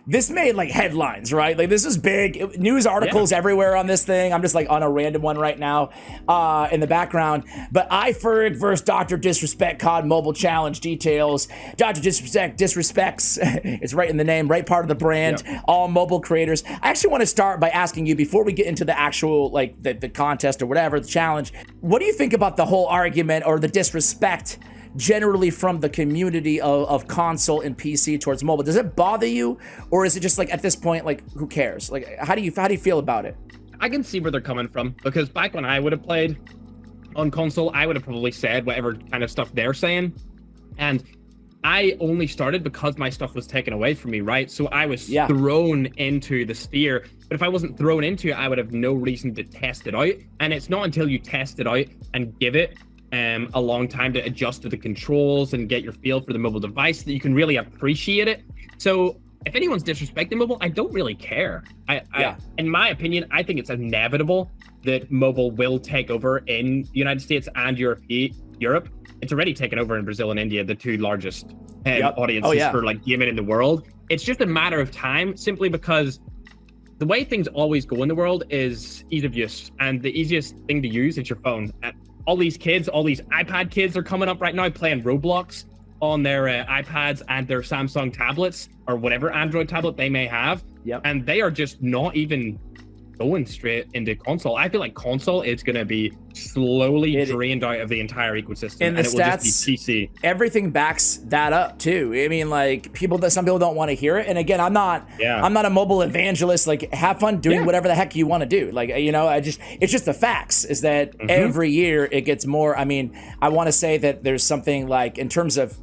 this made like headlines, right? Like this is big news articles everywhere on this thing. I'm just like on a random one right now in the background. But iFerg versus Dr. Disrespect COD Mobile Challenge details. Dr. Disrespect disrespects, it's right in the name, right part of the brand, all mobile creators. I actually want to start by asking you, before we get into the actual, like the contest or whatever, the challenge, what do you think about the whole argument or the disrespect generally from the community of console and PC towards mobile? Does it bother you, or is it just like at this point, like, who cares? Like, how do you feel about it? I can see where they're coming from, because back when I would have played on console, I would have probably said whatever kind of stuff they're saying, and I only started because my stuff was taken away from me, right? So I was thrown into the sphere, but if I wasn't thrown into it, I would have no reason to test it out. And it's not until you test it out and give it a long time to adjust to the controls and get your feel for the mobile device that you can really appreciate it. So if anyone's disrespecting mobile, I don't really care. I in my opinion, I think it's inevitable that mobile will take over in the United States and Europe. It's already taken over in Brazil and India, the two largest audiences for like gaming in the world. It's just a matter of time, simply because the way things always go in the world is ease of use, and the easiest thing to use is your phone. All these kids, all these iPad kids are coming up right now playing Roblox on their iPads and their Samsung tablets or whatever Android tablet they may have. And they are just not even going straight into console. I feel like console is going to be slowly drained out of the entire ecosystem, and it will just be PC. Everything backs that up too. I mean, like some people don't want to hear it. And again, I'm not a mobile evangelist. Like, have fun doing whatever the heck you want to do. Like, you know, it's just the facts is that every year it gets more. I mean, I want to say that there's something like, in terms of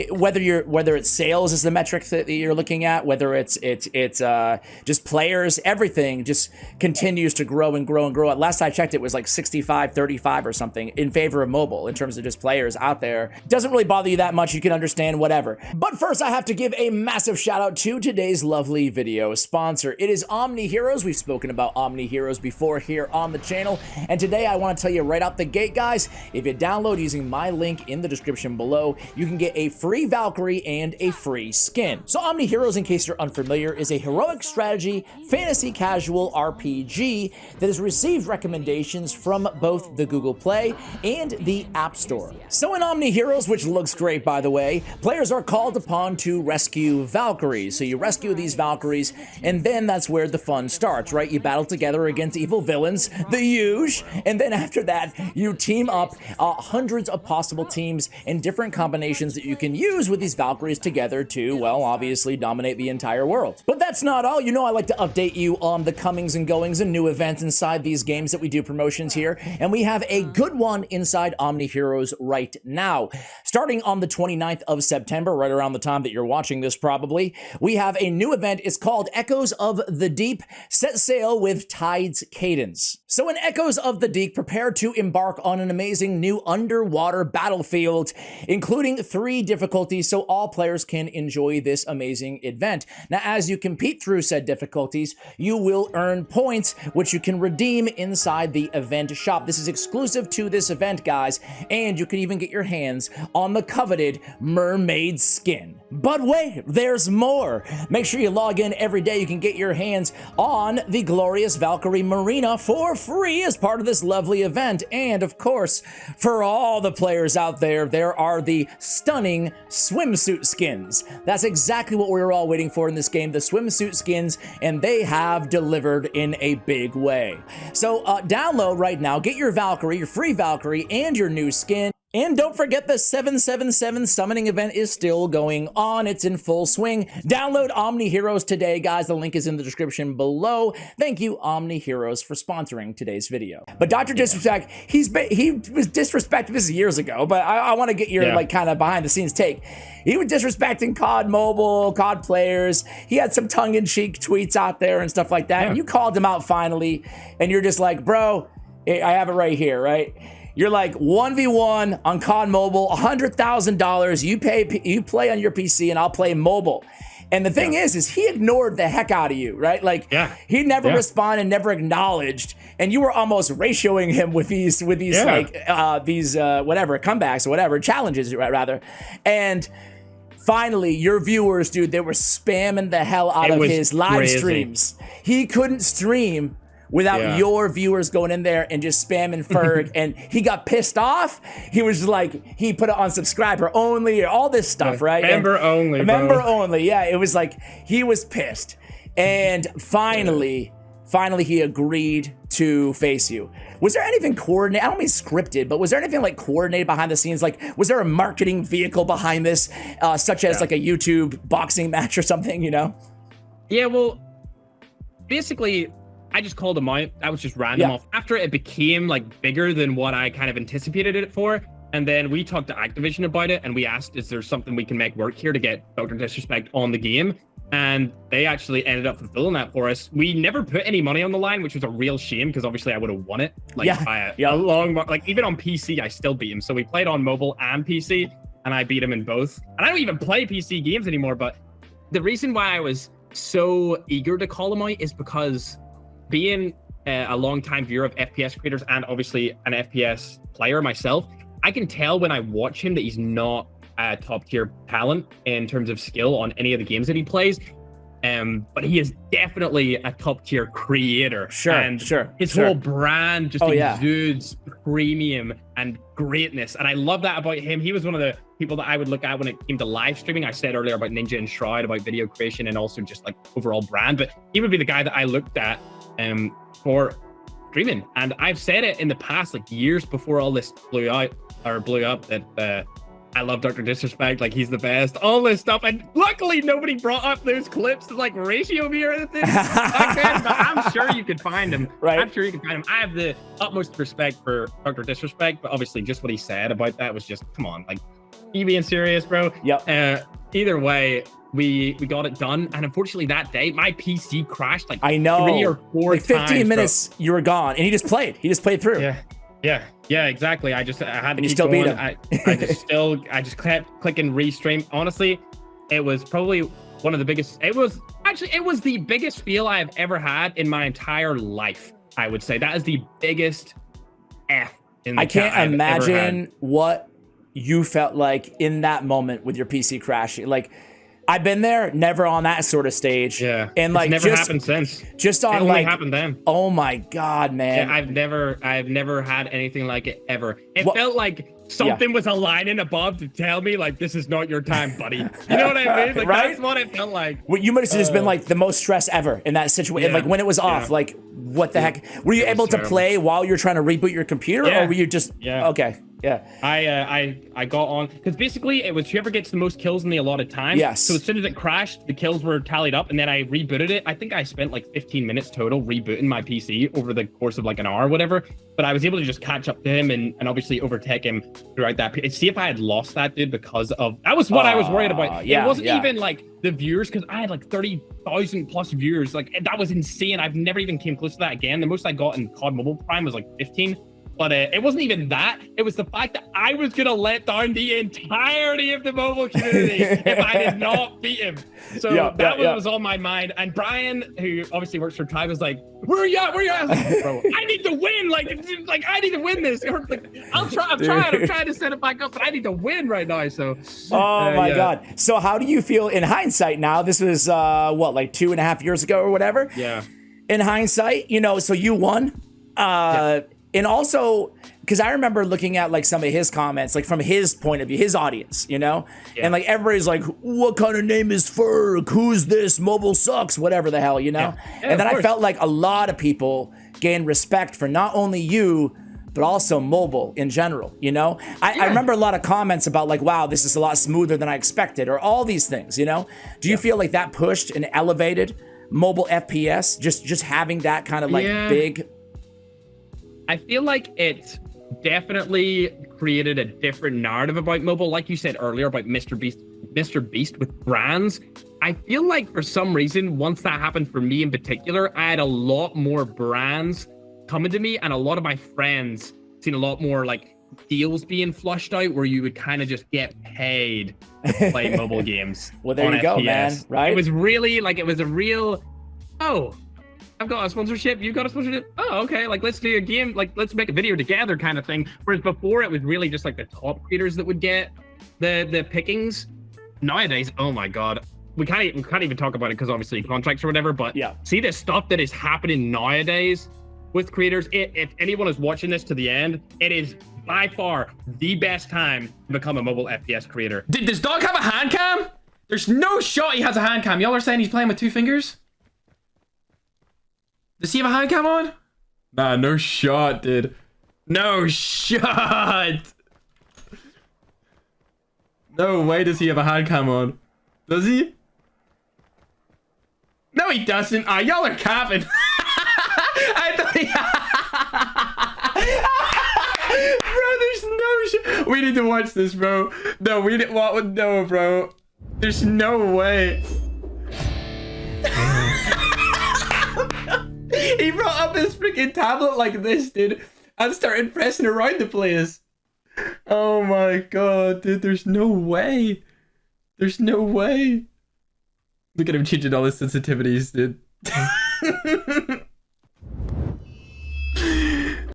whether it's sales is the metric that you're looking at, whether it's just players, everything just continues to grow and grow and grow. At last I checked, it was like 65-35 or something in favor of mobile in terms of just players out there. Doesn't really bother you that much. You can understand whatever. But first, I have to give a massive shout out to today's lovely video sponsor. It is Omni Heroes. We've spoken about Omni Heroes before here on the channel, and today I want to tell you right out the gate, guys, if you download using my link in the description below, you can get a free Valkyrie and a free skin. So Omni Heroes, in case you're unfamiliar, is a heroic strategy fantasy casual RPG that has received recommendations from both the Google Play and the App Store. So in Omni Heroes, which looks great by the way, players are called upon to rescue Valkyries. So you rescue these Valkyries, and then that's where the fun starts, right? You battle together against evil villains, the huge, and then after that, you team up hundreds of possible teams and different combinations that you can use with these Valkyries together to, well, obviously dominate the entire world. But that's not all. You know I like to update you on the comings and goings and new events inside these games that we do promotions here, and we have a good one inside Omni Heroes right now. Starting on the 29th of September, right around the time that you're watching this probably, we have a new event. It's called Echoes of the Deep. Set sail with Tide's Cadence. So in Echoes of the Deep, prepare to embark on an amazing new underwater battlefield, including 3 difficulties, so all players can enjoy this amazing event. Now, as you compete through said difficulties, you will earn points, which you can redeem inside the event shop. This is exclusive to this event, guys, and you can even get your hands on the coveted mermaid skin. But wait, there's more. Make sure you log in every day. You can get your hands on the glorious Valkyrie Marina for free as part of this lovely event. And of course, for all the players out there, there are the stunning swimsuit skins. That's exactly what we were all waiting for in this game, the swimsuit skins, and they have delivered in a big way. So download right now, get your Valkyrie, your free Valkyrie, and your new skin. And don't forget the 777 summoning event is still going on. It's in full swing. Download Omni Heroes today, guys. The link is in the description below. Thank you, Omni Heroes, for sponsoring today's video. But Dr. Disrespect, he was disrespected, this is years ago, but I want to get your like kind of behind the scenes take. He was disrespecting COD Mobile, COD players. He had some tongue-in-cheek tweets out there and stuff like that. And you called him out finally, and you're just like, bro, I have it right here, right? You're like 1v1 on COD Mobile, $100,000. You play on your PC and I'll play mobile. And the thing is he ignored the heck out of you, right? Like he never responded, never acknowledged, and you were almost ratioing him with these whatever comebacks or whatever challenges rather. And finally, your viewers, dude, they were spamming the hell out of his live streams. He couldn't stream without your viewers going in there and just spamming Ferg, and he got pissed off. He was like, he put it on subscriber only, or all this stuff, right? Member only, member only, yeah. It was like, he was pissed. And finally he agreed to face you. Was there anything coordinated? I don't mean scripted, but was there anything like coordinated behind the scenes? Like, was there a marketing vehicle behind this, such as like a YouTube boxing match or something, you know? Yeah, well, basically, I just called him out. I was just random off. After it became like bigger than what I kind of anticipated it for. And then we talked to Activision about it, and we asked, is there something we can make work here to get Dr. Disrespect on the game? And they actually ended up fulfilling that for us. We never put any money on the line, which was a real shame, because obviously I would have won it. Like by a long, like even on PC, I still beat him. So we played on mobile and PC, and I beat him in both. And I don't even play PC games anymore. But the reason why I was so eager to call him out is because being a long-time viewer of FPS creators and obviously an FPS player myself, I can tell when I watch him that he's not a top-tier talent in terms of skill on any of the games that he plays. But he is definitely a top-tier creator. His whole brand just exudes premium and greatness. And I love that about him. He was one of the people that I would look at when it came to live streaming. I said earlier about Ninja and Shroud, about video creation, and also just like overall brand. But he would be the guy that I looked at for streaming. And I've said it in the past, like years before all this blew up, that I love Dr. Disrespect, like he's the best, all this stuff. And luckily nobody brought up those clips to like ratio me or anything back then, but I'm sure you could find him. Right. I'm sure you can find him. I have the utmost respect for Dr. Disrespect, but obviously just what he said about that was just, come on, like, you being serious, bro? Yep. Either way, we got it done. And unfortunately that day, my PC crashed like I know 3 or 4 like 15 times, minutes, bro. You were gone, and he just played through. Yeah, exactly. I had to and you keep still going. beat him. I just kept clicking restream. Honestly, it was probably one of the biggest. It was the biggest feel I have ever had in my entire life. I would say that is the biggest F in the I can't imagine what you felt like in that moment with your PC crashing. Like, I've been there, never on that sort of stage. Yeah, and like it's never happened since. Just on it only like happened then. Oh my god, man! Yeah, I've never had anything like it ever. It felt like something was aligning above to tell me like, this is not your time, buddy. You know what I mean? Like, right? That's what it felt like. Well, you must have just been like the most stressed ever in that situation. Like when it was off, like what the heck? Were you able to play while you're trying to reboot your computer, or were you just okay? Yeah. I got on because basically it was whoever gets the most kills in the allotted time. Yes. So as soon as it crashed, the kills were tallied up, and then I rebooted it. I think I spent like 15 minutes total rebooting my PC over the course of like an hour or whatever. But I was able to just catch up to him and obviously overtake him throughout that. See if I had lost that, dude, because of that was what I was worried about. It wasn't even like the viewers, because I had like 30,000 plus viewers. Like that was insane. I've never even came close to that again. The most I got in COD Mobile Prime was like 15. But it wasn't even that. It was the fact that I was going to let down the entirety of the mobile community if I did not beat him. So that was on my mind. And Brian, who obviously works for Tribe, was like, where are you at? Where are you at? Like, bro, I need to win. Like I need to win this. Like, I'm trying to set it back up, but I need to win right now. So, oh my God. So how do you feel in hindsight now? This was what, like 2.5 years ago or whatever? Yeah. In hindsight, you know, so you won. And also, because I remember looking at like some of his comments, like from his point of view, his audience, you know? And like everybody's like, what kind of name is Ferg? Who's this? Mobile sucks, whatever the hell, you know? And then I felt like a lot of people gained respect for not only you, but also mobile in general, you know? I remember a lot of comments about like, wow, this is a lot smoother than I expected, or all these things, you know? Do you feel like that pushed and elevated mobile FPS, just having that kind of like big... I feel like it definitely created a different narrative about mobile. Like you said earlier about Mr. Beast with brands. I feel like for some reason, once that happened for me in particular, I had a lot more brands coming to me, and a lot of my friends seen a lot more like deals being flushed out where you would kind of just get paid to play mobile games. Well, there you go, man. Right? It was really like, it was a real, I've got a sponsorship, you got a sponsorship, okay, like let's do a game, like let's make a video together kind of thing. Whereas before it was really just like the top creators that would get the pickings. nowadays, oh my god, we can't even talk about it because obviously contracts or whatever. But yeah, see this stuff that is happening nowadays with creators. If anyone is watching this to the end, it is by far the best time to become a mobile FPS creator. Does Dog have a hand cam? There's no shot he has a hand cam. Y'all are saying he's playing with 2 fingers? Does he have a hand cam on? Nah, no shot, dude. No shot. No way does he have a hand cam on. Does he? No, he doesn't. Ah, y'all are capping. I thought he... Bro, there's no shit. We need to watch this, bro. No, we didn't want... No, bro. There's no way. He brought up his freaking tablet like this, dude, and started pressing around the place. Oh my god, dude, there's no way. There's no way. Look at him changing all his sensitivities, dude.